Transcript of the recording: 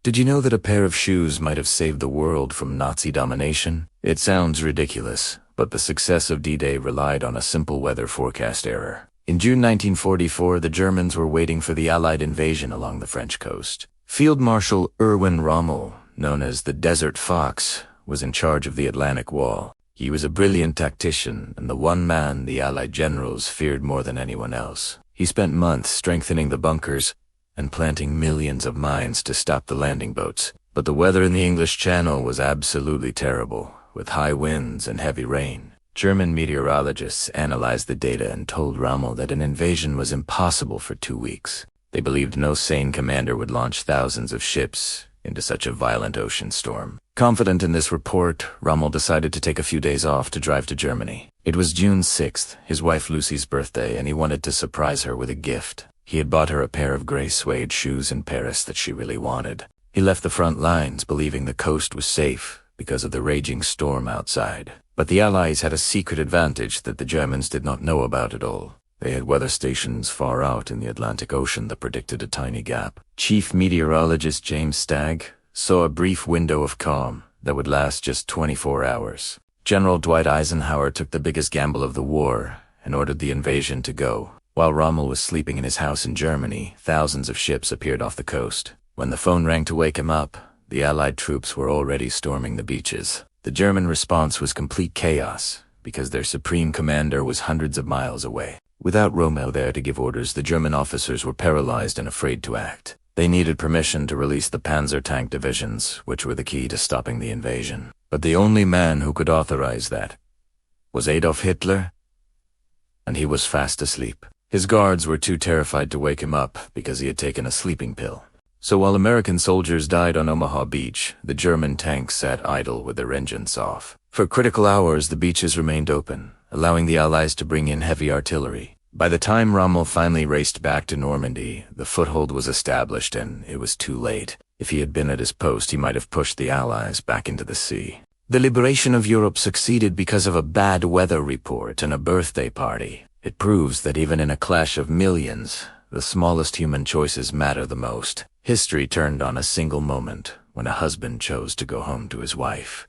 Did you know that a pair of shoes might have saved the world from Nazi domination? It sounds ridiculous, but the success of D-Day relied on a simple weather forecast error. In June 1944, the Germans were waiting for the Allied invasion along the French coast. Field Marshal Erwin Rommel, known as the Desert Fox, was in charge of the Atlantic Wall. He was a brilliant tactician and the one man the Allied generals feared more than anyone else. He spent months strengthening the bunkers and planting millions of mines to stop the landing boats. But the weather in the English Channel was absolutely terrible, with high winds and heavy rain. German meteorologists analyzed the data and told Rommel that an invasion was impossible for 2 weeks. They believed no sane commander would launch thousands of ships into such a violent ocean storm. Confident in this report, Rommel decided to take a few days off to drive to Germany. It was June 6th, his wife Lucy's birthday, and he wanted to surprise her with a gift. He had bought her a pair of gray suede shoes in Paris that she really wanted. He left the front lines believing the coast was safe because of the raging storm outside. But the Allies had a secret advantage that the Germans did not know about at all. They had weather stations far out in the Atlantic Ocean that predicted a tiny gap. Chief meteorologist James Stagg saw a brief window of calm that would last just 24 hours. General Dwight Eisenhower took the biggest gamble of the war and ordered the invasion to go. While Rommel was sleeping in his house in Germany, thousands of ships appeared off the coast. When the phone rang to wake him up, the Allied troops were already storming the beaches. The German response was complete chaos because their supreme commander was hundreds of miles away. Without Rommel there to give orders, the German officers were paralyzed and afraid to act. They needed permission to release the Panzer tank divisions, which were the key to stopping the invasion. But the only man who could authorize that was Adolf Hitler, and he was fast asleep. His guards were too terrified to wake him up because he had taken a sleeping pill. So while American soldiers died on Omaha Beach, the German tanks sat idle with their engines off. For critical hours, the beaches remained open, allowing the Allies to bring in heavy artillery. By the time Rommel finally raced back to Normandy, the foothold was established and it was too late. If he had been at his post, he might have pushed the Allies back into the sea. The liberation of Europe succeeded because of a bad weather report and a birthday party. It proves that even in a clash of millions, the smallest human choices matter the most. History turned on a single moment when a husband chose to go home to his wife.